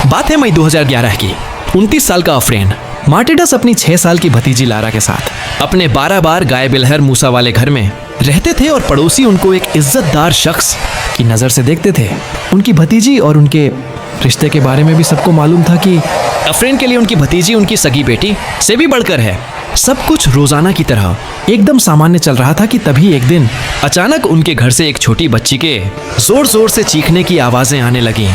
बात है मई 2011 की। 29 साल का अफरेन मार्टिडस अपनी 6 साल की भतीजी लारा के साथ अपने 12 बार गाय बिलहर मूसा वाले घर में रहते थे और पड़ोसी उनको एक इज्जतदार शख्स की नज़र से देखते थे। उनकी भतीजी और उनके रिश्ते के बारे में भी सबको मालूम था कि अफरेन के लिए उनकी भतीजी उनकी सगी बेटी से भी बढ़कर है। सब कुछ रोजाना की तरह एकदम सामान्य चल रहा था कि तभी एक दिन अचानक उनके घर से एक छोटी बच्ची के जोर जोर से चीखने की आवाजें आने लगी।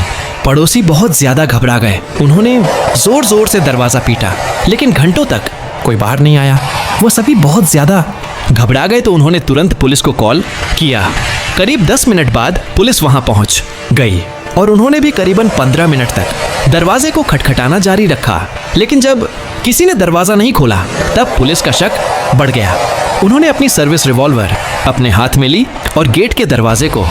पड़ोसी बहुत ज्यादा घबरा गए। उन्होंने जोर जोर से दरवाजा पीटा, लेकिन घंटों तक कोई बाहर नहीं आया। वो सभी बहुत ज्यादा घबरा गए तो उन्होंने तुरंत पुलिस को कॉल किया। करीब 10 मिनट बाद पुलिस वहां पहुंच गई और उन्होंने भी करीबन 15 मिनट तक दरवाजे को खटखटाना जारी रखा, लेकिन जब किसी ने दरवाजा नहीं खोला तब पुलिस का शक बढ़ गया। उन्होंने अपनी सर्विस रिवॉल्वर अपने हाथ में ली और गेट के दरवाजे को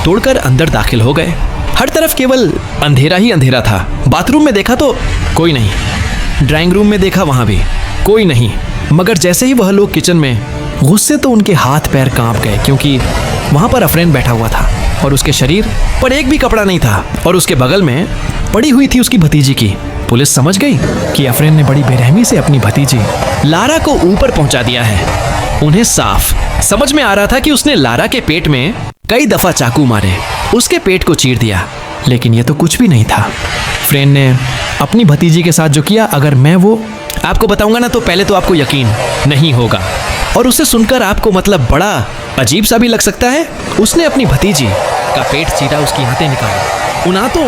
तोड़कर अंदर दाखिल हो गए। हर तरफ केवल अंधेरा ही अंधेरा था। बाथरूम में देखा तो कोई नहीं, ड्राइंग रूम में देखा वहां भी कोई नहीं, मगर जैसे ही वह लोग किचन में घुसे तो उनके हाथ पैर कांप गए, क्योंकि वहां पर अफरेन बैठा हुआ था और उसके शरीर पर एक भी कपड़ा नहीं था और उसके बगल में पड़ी हुई थी उसकी भतीजी की। पुलिस समझ गई कि अफरेन ने बड़ी बेरहमी से अपनी भतीजी लारा को ऊपर पहुंचा दिया है। उन्हें साफ समझ में आ रहा था कि उसने लारा के पेट में कई दफा चाकू मारे, उसके पेट को चीर दिया, लेकिन यह तो कुछ भी नहीं था। अफरेन ने अपनी भतीजी के साथ जो किया, अगर मैं वो आपको बताऊंगा ना तो पहले तो आपको यकीन नहीं होगा और उसे सुनकर आपको मतलब बड़ा अजीब सा भी लग सकता है। उसने अपनी भतीजी का पेट चीरा, उसकी आंतें निकाली, उन आंतों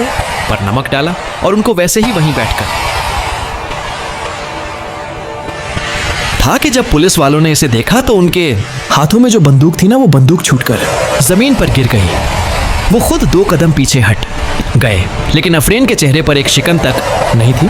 पर नमक डाला और उनको वैसे ही वहीं बैठकर था कि जब पुलिस वालों ने इसे देखा तो उनके हाथों में जो बंदूक थी ना, वो बंदूक छूटकर जमीन पर गिर गई। वो खुद 2 कदम पीछे हट गए, लेकिन अफरेन के चेहरे पर एक शिकन तक नहीं थी।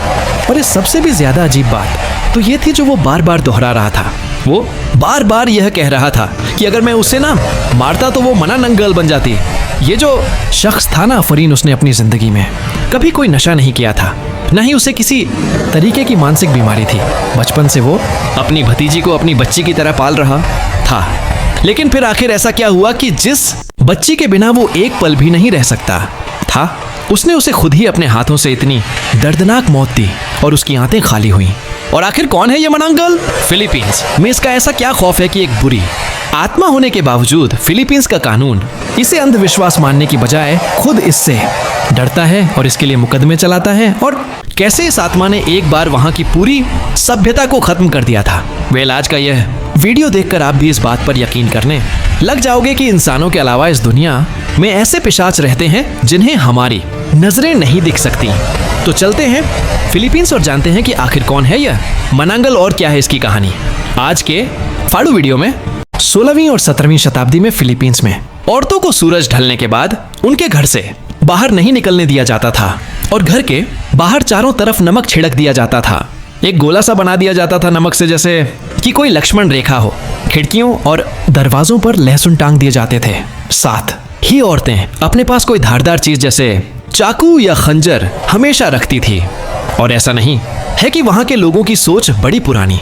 और इस सबसे भी ज्यादा अजीब बात तो ये थी जो वो बार बार दोहरा रहा था। वो बार बार यह कह रहा था कि अगर मैं उसे ना मारता तो वो मना नंगल बन जाती। ये जो शख्स था ना अफरीन, उसने अपनी जिंदगी में कभी कोई नशा नहीं किया था, न ही उसे किसी तरीके की मानसिक बीमारी थी। बचपन से वो अपनी भतीजी को अपनी बच्ची की तरह पाल रहा था, लेकिन फिर आखिर ऐसा क्या हुआ कि जिस बच्ची के बिना वो एक पल भी नहीं रह सकता था, उसने उसे खुद ही अपने हाथों से इतनी दर्दनाक मौत दी और उसकी आंतें खाली हुई। और आखिर कौन है ये मनांगल? फिलीपींस में इसका ऐसा क्या खौफ है कि एक बुरी आत्मा होने के बावजूद फिलीपींस का कानून इसे अंधविश्वास मानने की बजाय खुद इससे डरता है और इसके लिए मुकदमे चलाता है। और कैसे इस आत्मा ने एक बार वहां की पूरी सभ्यता को खत्म कर दिया था। वेल, आज का यह वीडियो देखकर आप भी इस बात पर यकीन करने लग जाओगे कि इंसानों के अलावा इस दुनिया में ऐसे पिशाच रहते हैं जिन्हें हमारी नजरें नहीं दिख सकती। तो चलते हैं फिलीपींस और जानते हैं कि आखिर कौन है यह मनांगल और क्या है इसकी कहानी। आज के फाड़ू वीडियो में 16वीं और 17वीं शताब्दी में फिलीपींस में औरतों को सूरज ढलने के बाद उनके घर से बाहर नहीं निकलने दिया जाता था और घर के बाहर चारों तरफ नमक छिड़क दिया जाता था। एक गोला सा बना दिया जाता था नमक से, जैसे कि कोई लक्ष्मण रेखा हो। खिड़कियों और दरवाजों पर लहसुन टांग दिए जाते थे। साथ ही औरतें अपने पास कोई धारदार चीज जैसे चाकू या खंजर हमेशा रखती थी। और ऐसा नहीं है कि वहां के लोगों की सोच बड़ी पुरानी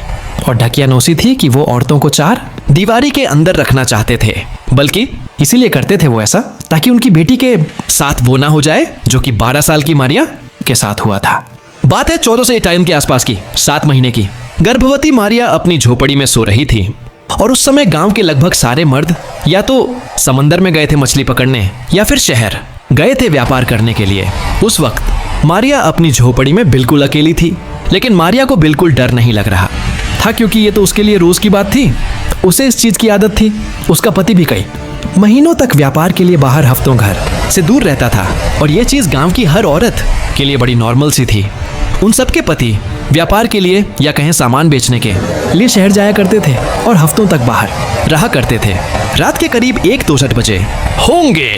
और ढकियानोसी थी कि वो औरतों को 4 दीवारी के अंदर रखना चाहते थे, बल्कि इसीलिए करते थे वो ऐसा ताकि उनकी बेटी के साथ वो ना हो जाए जो कि 12 साल की मारिया के साथ हुआ था। बात है 14 से 28 के आसपास की। 7 महीने की गर्भवती मारिया अपनी झोपड़ी में सो रही थी और उस समय गांव के लगभग सारे मर्द या तो समंदर में गए थे मछली पकड़ने या फिर शहर गए थे व्यापार करने के लिए। उस वक्त मारिया अपनी झोपड़ी में बिल्कुल अकेली थी, लेकिन मारिया को बिल्कुल डर नहीं लग रहा था, क्योंकि ये तो उसके लिए रोज की बात थी। उसे इस चीज की आदत थी। उसका पति भी कई महीनों तक व्यापार के लिए बाहर हफ्तों घर से दूर रहता था और यह चीज गांव की हर औरत के लिए बड़ी नॉर्मल सी थी। उन सबके पति व्यापार के लिए या कहें सामान बेचने के लिए शहर जाया करते थे और हफ्तों तक बाहर रहा करते थे। रात के करीब 1-2 बजे होंगे।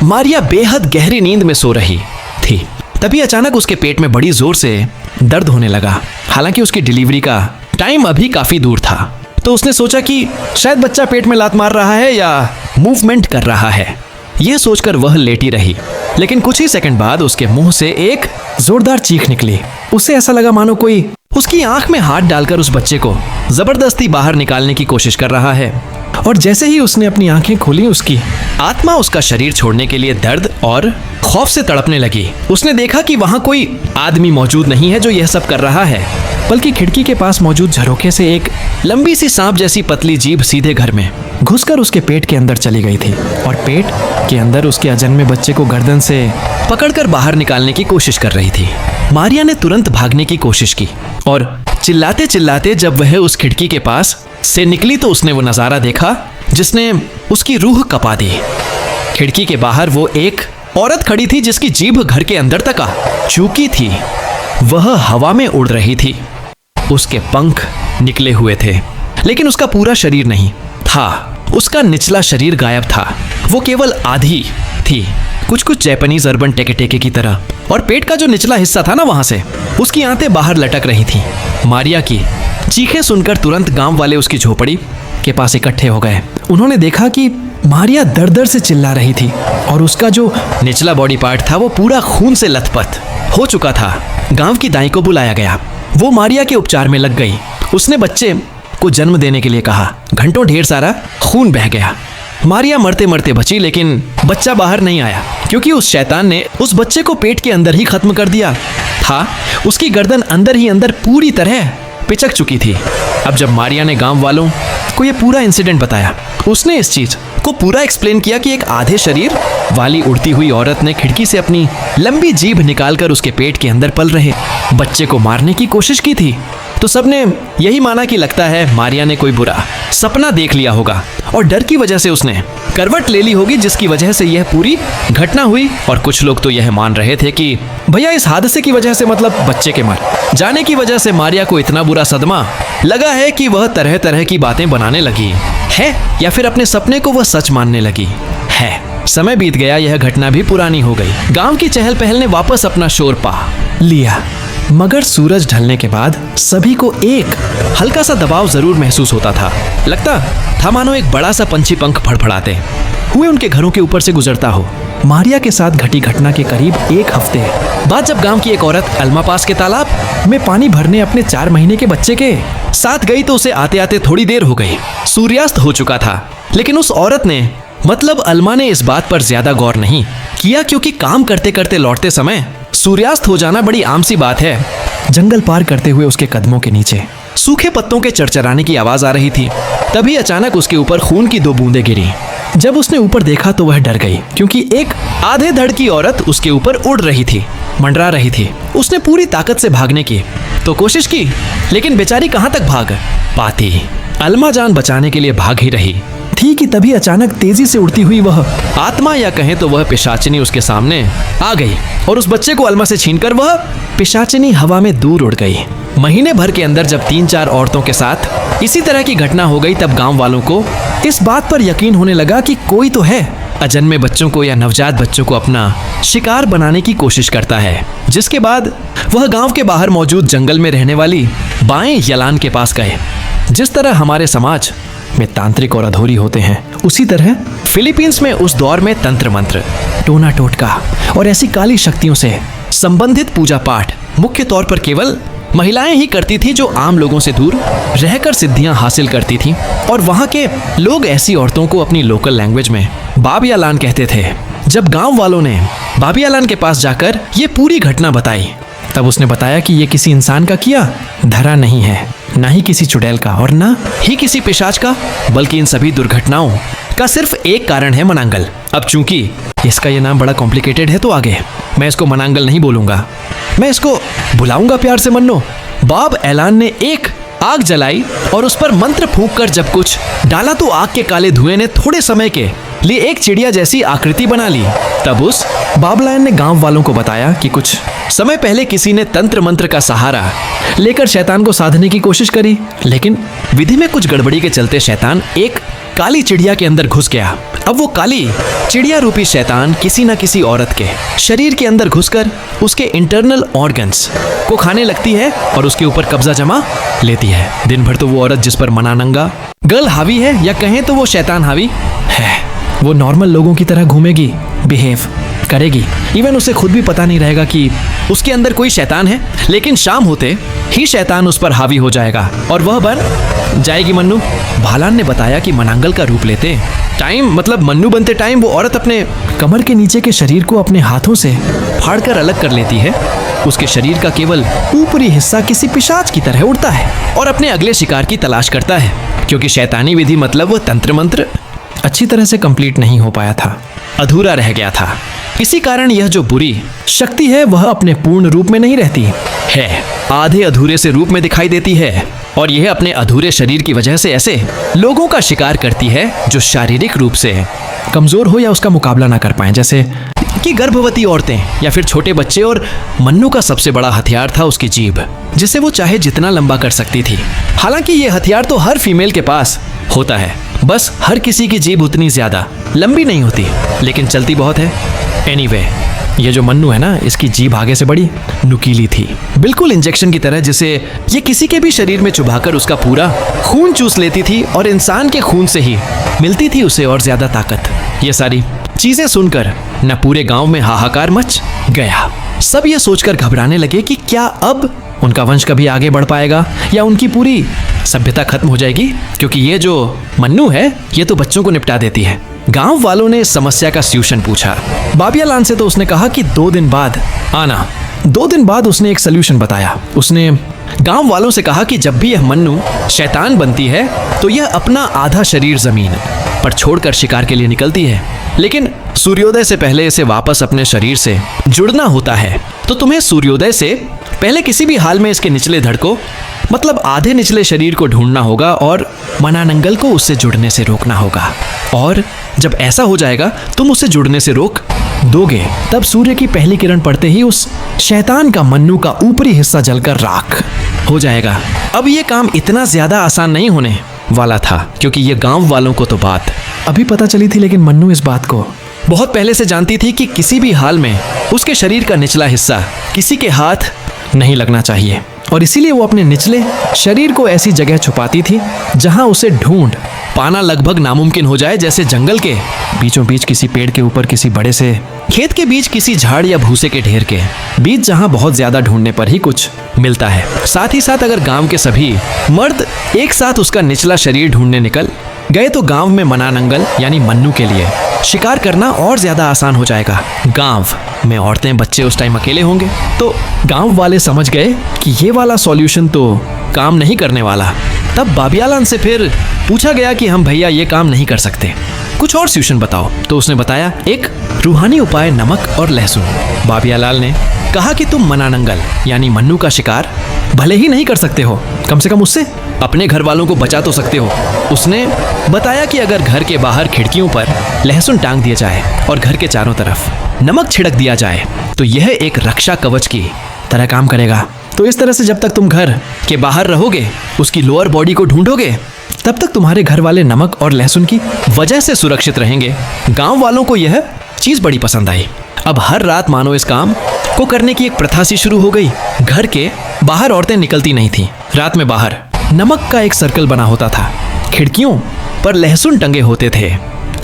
मारिया बेहद गहरी नींद में सो रही थी। तभी अचानक उसके पेट में बड़ी जोर से दर्द होने लगा। हालांकि उसकी डिलीवरी का टाइम अभी काफी दूर था, तो उसने सोचा कि शायद बच्चा पेट में लात मार रहा है या मूवमेंट कर रहा है। यह सोचकर वह लेटी रही, लेकिन कुछ ही सेकंड बाद उसके मुंह से एक जोरदार चीख निकली। उसे ऐसा लगा मानो कोई उसकी आंख में हाथ डालकर उस बच्चे को जबरदस्ती बाहर निकालने की कोशिश कर रहा है। और जैसे ही उसने अपनी आंखें खोली, उसकी आत्मा उसका शरीर छोड़ने के लिए दर्द और खौफ से तड़पने लगी। उसने देखा कि वहां कोई आदमी मौजूद नहीं है जो यह सब कर रहा है, बल्कि खिड़की के पास मौजूद झरोखे से एक लंबी सी सांप जैसी पतली जीभ सीधे घर में घुसकर उसके पेट के अंदर चली गई थी और पेट के अंदर उसके अजन्मे बच्चे को गर्दन से पकड़कर बाहर निकालने की कोशिश कर रही थी। मारिया ने तुरंत भागने की कोशिश की और चिल्लाते चिल्लाते जब वह उस खिड़की के पास से निकली तो उसने वो नजारा देखा जिसने उसकी रूह कपा दी। खिड़की के बाहर वो एक औरत खड़ी थी जिसकी जीभ घर के अंदर तक आ चुकी थी। वह हवा में उड़ रही थी। उसके पंख निकले हुए थे, लेकिन उसका पूरा शरीर नहीं था। उसका निचला शरीर गायब था, वो केवल आधी थी, कुछ कुछ जापानीज अर्बन टेके टेके की तरह। और पेट का जो निचला हिस्सा था ना, वहां से उसकी आंतें बाहर लटक रही थी। मारिया की चीखें सुनकर तुरंत गांव वाले उसकी झोपड़ी के पास इकट्ठे हो गए। उन्होंने देखा कि मारिया दर दर से चिल्ला रही थी और उसका जो निचला बॉडी पार्ट था वो पूरा खून से लथपथ हो चुका था। गांव की दाई को बुलाया गया। वो मारिया के उपचार में लग गई। उसने बच्चे को जन्म देने के लिए कहा। घंटों ढेर सारा खून बह गया। मारिया मरते मरते बची, लेकिन बच्चा बाहर नहीं आया क्योंकि उस शैतान ने उस बच्चे को पेट के अंदर ही खत्म कर दिया था। उसकी गर्दन अंदर ही अंदर पूरी तरह पिचक चुकी थी। अब जब मारिया ने गांव वालों को यह पूरा इंसिडेंट बताया, उसने इस चीज को पूरा एक्सप्लेन किया कि एक आधे शरीर वाली उड़ती हुई औरत ने खिड़की से अपनी लंबी जीभ निकालकर उसके पेट के अंदर पल रहे बच्चे को मारने की कोशिश की थी। तो सबने यही माना कि लगता है मारिया ने कोई बुरा सपना देख लिया होगा और डर की वजह से उसने करवट ले ली होगी, जिसकी वजह से यह पूरी घटना हुई। और कुछ लोग तो यह मान रहे थे कि भैया इस हादसे की वजह से, मतलब बच्चे के मर जाने की वजह से मारिया को इतना बुरा सदमा लगा है कि वह तरह तरह की बातें बनाने लगी है, या फिर अपने सपने को वह सच मानने लगी है। समय बीत गया, यह घटना भी पुरानी हो गई। गांव की चहल पहल ने वापस अपना शोर पा लिया, मगर सूरज ढलने के बाद सभी को एक हल्का सा दबाव जरूर महसूस होता था। लगता था मानो एक बड़ा सा पंछी पंख फड़फड़ाते हुए उनके घरों के ऊपर से गुजरता हो। मारिया के साथ घटी घटना के करीब एक हफ्ते बाद जब गांव की एक औरत अल्मा पास के तालाब में पानी भरने अपने 4 महीने के बच्चे के साथ गई तो उसे आते आते थोड़ी देर हो गई। सूर्यास्त हो चुका था, लेकिन उस औरत ने, मतलब अल्मा ने, इस बात पर ज्यादा गौर नहीं किया क्योंकि काम करते करते लौटते समय सूर्यास्त हो जाना बड़ी आम सी बात है। जंगल पार करते हुए उसके कदमों के नीचे सूखे पत्तों के चरचराने की आवाज आ रही थी। तभी अचानक उसके ऊपर खून की 2 बूंदें गिरी। जब उसने ऊपर देखा तो वह डर गई क्योंकि एक आधे धड़ की औरत उसके ऊपर उड़ रही थी, मंडरा रही थी। उसने पूरी ताकत से भागने की तो कोशिश की, लेकिन बेचारी कहां तक भाग पाती। अल्मा जान बचाने के लिए भाग ही रही थी कि तभी अचानक तेजी से उड़ती हुई वह आत्मा, या कहें तो वह पिशाचिनी, उसके सामने आ गई और उस बच्चे को अल्मा से छीनकर वह पिशाचिनी हवा में दूर उड़ गई। महीने भर के अंदर जब 3-4 औरतों के साथ इसी तरह की घटना हो गई, तब गांव वालों को इस बात पर यकीन होने लगा कि कोई तो है अजन्मे बच्चों को या नवजात बच्चों को अपना शिकार बनाने की कोशिश करता है। जिसके बाद वह गांव के बाहर मौजूद जंगल में रहने वाली बाएं यलान के पास गए। जिस तरह हमारे समाज में तांत्रिक और अधूरी होते हैं, उसी तरह फिलीपींस में उस दौर में तंत्र मंत्र, टोना टोटका और ऐसी काली शक्तियों से संबंधित पूजा पाठ मुख्य तौर पर केवल महिलाएं ही करती थी, जो आम लोगों से दूर रहकर सिद्धियां हासिल करती थी। और वहां के लोग ऐसी औरतों को अपनी लोकल लैंग्वेज में बाबियालान कहते थे। जब गांव वालों ने बाबियालान के पास जाकर ये पूरी घटना बताई, तब उसने बताया कि ये किसी इंसान का किया धरा नहीं है, ना ही किसी चुड़ैल का और ना ही किसी पिशाच का, बल्कि इन सभी दुर्घटनाओं का सिर्फ एक कारण है, मनांगल। अब चूंकि इसका ये नाम बड़ा कॉम्प्लिकेटेड है, तो आगे मैं इसको मनांगल नहीं बोलूंगा, मैं इसको बुलाऊंगा प्यार से मन्नो। बाब एलान ने एक आग जलाई और उस पर मंत्र फूंक कर जब कुछ डाला तो आग के काले धुएं ने थोड़े समय के लिए एक चिड़िया जैसी आकृति बना ली। तब उस बाबलायन ने गांव वालों को बताया कि कुछ समय पहले किसी ने तंत्र मंत्र का सहारा लेकर शैतान को साधने की कोशिश करी, लेकिन विधि में कुछ गड़बड़ी के चलते शैतान एक काली चिड़िया के अंदर घुस गया। अब वो काली चिड़िया रूपी शैतान किसी न किसी औरत के शरीर के अंदर घुसकर उसके इंटरनल ऑर्गन्स को खाने लगती है और उसके ऊपर कब्जा जमा लेती है। दिन भर तो वो औरत जिस पर मनानंगा गर्ल हावी है, या कहें तो वो शैतान हावी है, वो नॉर्मल लोगों की तरह घूमेगी, बिहेव करेगी। इवन उसे खुद भी पता नहीं रहेगा कि उसके अंदर कोई शैतान है, लेकिन शाम होते ही शैतान उस पर हावी हो जाएगा और वह बन जाएगी मन्नू। भालान ने बताया कि मनांगल का रूप लेते टाइम, मतलब मन्नू बनते टाइम, वो औरत अपने कमर के नीचे के शरीर को अपने हाथों से फाड़कर अलग कर लेती है। उसके शरीर का केवल ऊपरी हिस्सा किसी पिशाच की तरह उड़ता है और अपने अगले शिकार की तलाश करता है, क्योंकि शैतानी विधि मतलब वह तंत्र मंत्र अच्छी तरह से कंप्लीट नहीं हो पाया था, अधूरा रह गया था। इसी कारण यह जो बुरी शक्ति है वह अपने पूर्ण रूप में नहीं रहती है, आधे अधूरे से रूप में दिखाई देती है, और यह अपने अधूरे शरीर की वजह से ऐसे लोगों का शिकार करती है जो शारीरिक रूप से कमजोर हो या उसका मुकाबला ना कर पाए, जैसे कि गर्भवती औरतें या फिर छोटे बच्चे। और मन्नू का सबसे बड़ा हथियार था उसकी जीभ, जिसे वो चाहे जितना लंबा कर सकती थी। हालांकि ये हथियार तो हर फीमेल के पास होता है, बस हर किसी की जीभ उतनी ज्यादा लंबी नहीं होती, लेकिन चलती बहुत है। एनीवे, ये जो मन्नू है ना, इसकी जीभ आगे से बड़ी नुकीली थी, बिल्कुल इंजेक्शन की तरह, जिसे ये किसी के भी शरीर में चुभाकर उसका पूरा खून चूस लेती थी और इंसान के खून से ही मिलती थी उसे और ज्यादा ताकत। ये सारी चीजें सुनकर न पूरे गांव में हाहाकार मच गया। सब ये सोचकर घबराने लगे कि क्या अब उनका वंश कभी आगे बढ़ पाएगा या उनकी पूरी सभ्यता खत्म हो जाएगी, क्योंकि ये जो मन्नू है ये तो बच्चों को निपटा देती है। गांव वालों ने इस समस्या का सॉल्यूशन पूछा बाबियालान से, तो उसने कहा कि 2 दिन बाद आना। 2 दिन बाद उसने एक सॉल्यूशन बताया। उसने गांव वालों से कहा कि जब भी यह मन्नू शैतान बनती है तो यह अपना आधा शरीर जमीन पर छोड़कर शिकार के लिए निकलती है, लेकिन सूर्योदय से पहले इसे वापस अपने शरीर से जुड़ना होता है। तो तुम्हें सूर्योदय से पहले किसी भी हाल में इसके निचले धड़ को, मतलब आधे निचले शरीर को ढूंढना होगा और मनानंगल को उससे जुड़ने से रोकना होगा। और जब ऐसा हो जाएगा, तुम उसे जुड़ने से रोक दोगे, तब सूर्य की पहली किरण पड़ते ही उस शैतान का मन्नू का ऊपरी हिस्सा जलकर राख हो जाएगा। अब ये काम इतना ज्यादा आसान नहीं होने वाला था, क्योंकि ये गांव वालों को तो बात अभी पता चली थी, लेकिन मन्नू इस बात को बहुत पहले से जानती थी कि किसी भी हाल में उसके शरीर का निचला हिस्सा किसी के हाथ नहीं लगना चाहिए, और इसीलिए वो अपने निचले शरीर को ऐसी जगह छुपाती थी जहां उसे ढूंढ पाना लगभग नामुमकिन हो जाए, जैसे जंगल के बीचों बीच किसी पेड़ के ऊपर, किसी बड़े से खेत के बीच किसी झाड़ या भूसे के ढेर के बीच, जहां बहुत ज्यादा ढूंढने पर ही कुछ मिलता है। साथ ही साथ अगर गांव के सभी मर्द एक साथ उसका निचला शरीर ढूंढने निकल गए तो गांव में मनानंगल यानी मन्नू के लिए शिकार करना और ज्यादा आसान हो जाएगा। गांव में औरतें बच्चे उस टाइम अकेले होंगे, तो गांव वाले समझ गए कि ये वाला सॉल्यूशन तो काम नहीं करने वाला। तब बाबियालान से फिर पूछा गया कि हम भैया ये काम नहीं कर सकते, कुछ और सॉल्यूशन बताओ। तो उसने बताया एक रूहानी उपाय, नमक और लहसुन। बाबियालाल ने कहा कि तुम मनानंगल यानी मन्नू का शिकार भले ही नहीं कर सकते हो, कम से कम उससे अपने घर वालों को बचा तो सकते हो। उसने बताया कि अगर घर के बाहर खिड़कियों पर लहसुन टांग दिया जाए और घर के चारों तरफ नमक छिड़क दिया जाए तो यह एक रक्षा कवच की तरह काम करेगा। तो इस तरह से जब तक तुम घर के बाहर रहोगे, उसकी लोअर बॉडी को ढूंढोगे, तब तक तुम्हारे घर वाले नमक और लहसुन की वजह से सुरक्षित रहेंगे। गांव वालों को यह चीज बड़ी पसंद आई। अब हर रात मानो इस काम को करने की एक प्रथा सी शुरू हो गई। घर के बाहर औरतें निकलती नहीं थी। रात में बाहर नमक का एक सर्कल बना होता था, खिड़कियों पर लहसुन टंगे होते थे।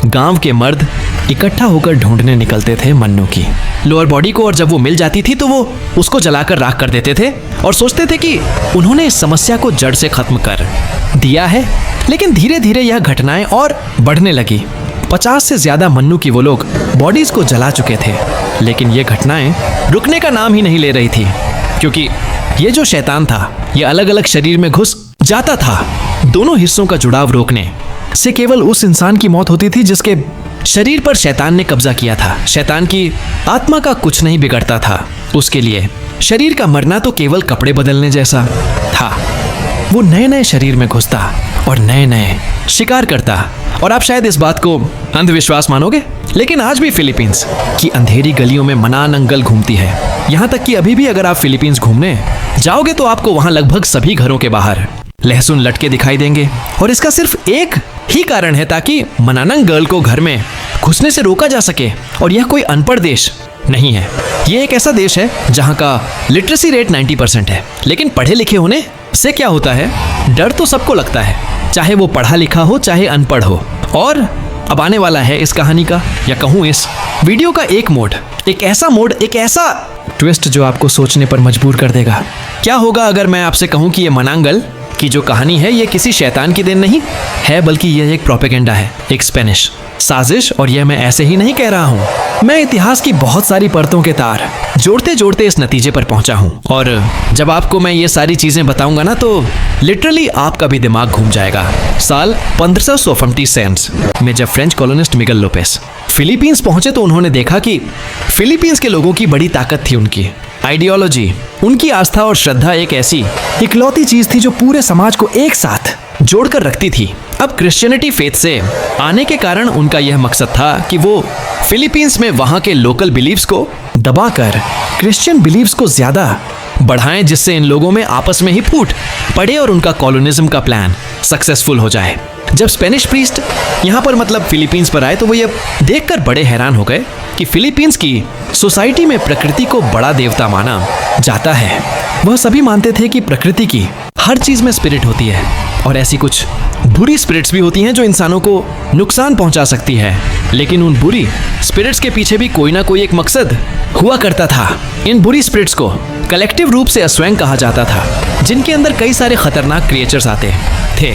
गांव के मर्द इकट्ठा होकर ढूंढने निकलते थे मन्नू की लोअर बॉडी को, और जब वो मिल जाती थी तो वो उसको जलाकर राख कर देते थे और सोचते थे कि उन्होंने इस समस्या को जड़ से खत्म कर दिया है। लेकिन धीरे धीरे यह घटनाएं और बढ़ने लगी। 50 से ज्यादा मन्नू की वो लोग बॉडीज को जला चुके थे, लेकिन ये घटनाएं रुकने का नाम ही नहीं ले रही थी, क्योंकि ये जो शैतान था ये अलग अलग शरीर में घुस जाता था। दोनों हिस्सों का जुड़ाव रोकने से केवल उस इंसान की मौत होती थी जिसके शरीर पर शैतान ने कब्जा किया था। शैतान की आत्मा का कुछ नहीं बिगड़ता था, उसके लिए शरीर का मरना तो केवल कपड़े बदलने जैसा था। वो नए नए शरीर में घुसता और नए नए शिकार करता। और आप शायद इस बात को अंधविश्वास मानोगे, लेकिन आज भी फिलीपींस की अंधेरी गलियों में मनानंगल घूमती है। यहाँ तक कि अभी भी अगर आप फिलीपींस घूमने जाओगे तो आपको वहाँ लगभग सभी घरों के बाहर लहसुन लटके दिखाई देंगे। और इसका सिर्फ एक ही कारण है, ताकि मनानंगल को घर में घुसने से रोका जा सके। और यह कोई अनपढ़ देश नहीं है, ये एक ऐसा देश है जहाँ का लिटरेसी रेट 90% है। लेकिन पढ़े लिखे होने से क्या होता है, डर तो सबको लगता है, चाहे वो पढ़ा लिखा हो चाहे अनपढ़ हो। और अब आने वाला है इस कहानी का, या कहूँ इस वीडियो का एक ऐसा ट्विस्ट जो आपको सोचने पर मजबूर कर देगा। क्या होगा अगर मैं आपसे कहूँ कि ये मनांगल की जो कहानी है ये किसी शैतान की देन नहीं है, बल्कि यह एक प्रोपेगेंडा है, एक स्पेनिश साजिश। और यह मैं ऐसे ही नहीं कह रहा हूँ, मैं इतिहास की बहुत सारी परतों के तार जोड़ते जोड़ते इस नतीजे पर पहुंचा हूँ। और जब आपको मैं ये सारी चीजें बताऊंगा ना तो लिटरली आपका भी दिमाग घूम जाएगा। साल 1556 में जब French colonist Miguel Lopez Philippines पहुंचे तो उन्होंने देखा कि फिलीपींस के लोगों की बड़ी ताकत थी। उनकी आइडियोलॉजी, उनकी आस्था और श्रद्धा एक ऐसी इकलौती चीज थी जो पूरे समाज को एक साथ जोड़कर रखती थी। अब क्रिश्चियनिटी फेथ से आने के कारण उनका यह मकसद था कि वो फिलीपींस में वहां के लोकल बिलीव्स को दबाकर क्रिश्चियन बिलीव्स को ज्यादा बढ़ाएं, जिससे इन लोगों में आपस में ही फूट पड़े और उनका कॉलोनिज्म का प्लान सक्सेसफुल हो जाए। जब स्पेनिश प्रीस्ट यहाँ पर मतलब फिलीपींस पर आए तो वो ये देखकर बड़े हैरान हो गए कि फिलीपींस की सोसाइटी में प्रकृति को बड़ा देवता माना जाता है। वह सभी मानते थे कि प्रकृति की हर चीज में स्पिरिट होती है और ऐसी कुछ बुरी स्पिरिट्स भी होती हैं जो इंसानों को नुकसान पहुंचा सकती है, लेकिन उन बुरी स्पिरिट्स के पीछे भी कोई ना कोई एक मकसद हुआ करता था। इन बुरी स्पिरिट्स को कलेक्टिव रूप से अस्वैंग कहा जाता था, जिनके अंदर कई सारे खतरनाक क्रिएचर्स आते थे,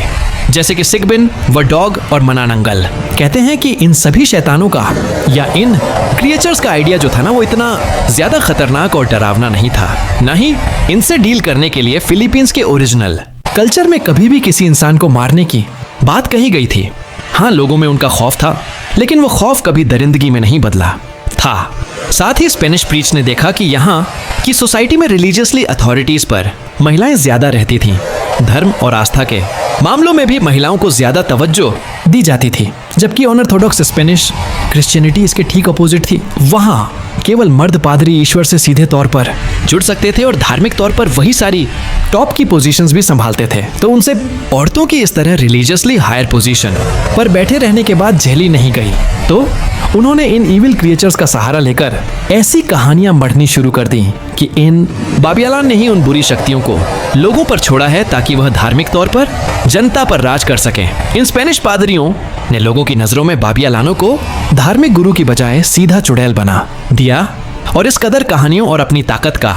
जैसे कि सिगबिन, वडॉग और मनानंगल। कहते हैं कि इन सभी शैतानों का या इन क्रिएचर्स का आइडिया जो था ना वो इतना ज्यादा खतरनाक और डरावना नहीं था। ना ही इनसे डील करने के लिए फिलीपींस के ओरिजिनल कल्चर में कभी भी किसी इंसान को मारने की बात कही गई थी। हाँ, लोगों में उनका खौफ था, लेकिन वो खौफ कभी दरिंदगी में नहीं बदला था। साथ ही स्पेनिश प्रीच ने देखा कि यहाँ की सोसाइटी में रिलीजियसली अथॉरिटीज पर महिलाएं ज्यादा रहती थीं। धर्म और आस्था के मामलों में भी महिलाओं को ज्यादा तवज्जो दी जाती थी, जबकि ऑर्थोडॉक्स स्पेनिश क्रिश्चियनिटी इसके ठीक अपोजिट थी। वहाँ केवल मर्द पादरी ईश्वर से सीधे तौर पर जुड़ सकते थे और धार्मिक तौर पर वही सारी टॉप की पोजीशंस भी संभालते थे। तो उनसे औरतों की इस तरह रिलीजियसली हायर पोजीशन पर बैठे रहने के बाद झेली नहीं गई, तो उन्होंने इन इविल क्रिएचर्स का सहारा लेकर ऐसी कहानियां मढ़नी शुरू कर दी कि इन बाबियालान ने ही उन बुरी शक्तियों को लोगों पर छोड़ा है ताकि वह धार्मिक तौर पर जनता पर राज कर सकें। इन स्पेनिश पादरियों ने लोगों की नजरों में बाबियालानों को धार्मिक गुरु की बजाय सीधा चुड़ैल बना दिया और इस कदर कहानियों और अपनी ताकत का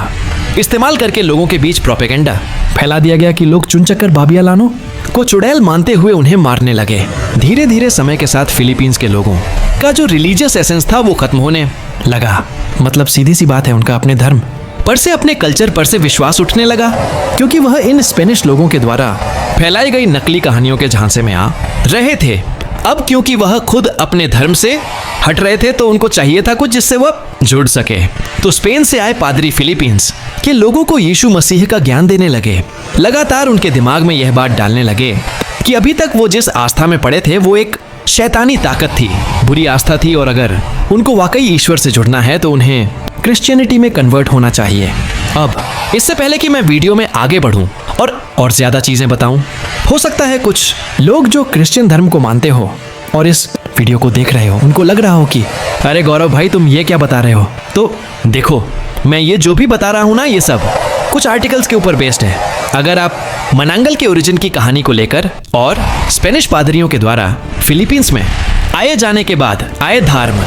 इस्तेमाल करके लोगों के बीच प्रोपेगेंडा फैला दिया गया कि लोग चुनचक्कर बाबियालानों को चुड़ैल मानते हुए उन्हें मारने लगे। धीरे धीरे समय के साथ फिलीपींस के लोगों का जो रिलीजियस एसेंस था वो खत्म होने लगा। मतलब सीधी सी बात है, उनका अपने धर्म पर से, अपने कल्चर पर से विश्वास उठने लगा, क्योंकि वह इन स्पेनिश लोगों के द्वारा फैलाई गई नकली कहानियों के झांसे में आ रहे थे। अब क्योंकि वह खुद अपने धर्म से हट रहे थे तो उनको चाहिए था कुछ जिससे वह जुड़ सके। तो स्पेन से आए पादरी फिलीपींस के लोगों को यीशु मसीह का ज्ञान देने लगे। लगातार उनके दिमाग में यह बात डालने लगे कि अभी तक वो जिस आस्था में पड़े थे वो एक शैतानी ताकत थी, बुरी आस्था थी, और अगर उनको वाकई ईश्वर से जुड़ना है तो उन्हें क्रिश्चियनिटी में कन्वर्ट होना चाहिए। अब इससे पहले कि मैं वीडियो में आगे बढ़ूं और ज्यादा चीजें बताऊं, हो सकता है कुछ लोग जो क्रिश्चियन धर्म को मानते हो और इस वीडियो को देख रहे हो उनको लग रहा हो कि अरे गौरव भाई तुम ये क्या बता रहे हो। तो देखो, मैं ये जो भी बता रहा हूं ना ये सब कुछ आर्टिकल्स के ऊपर बेस्ड है। अगर आप मनांगल के ओरिजिन की कहानी को लेकर और स्पेनिश पादरियों के द्वारा फिलीपींस में आए जाने के बाद आए धर्म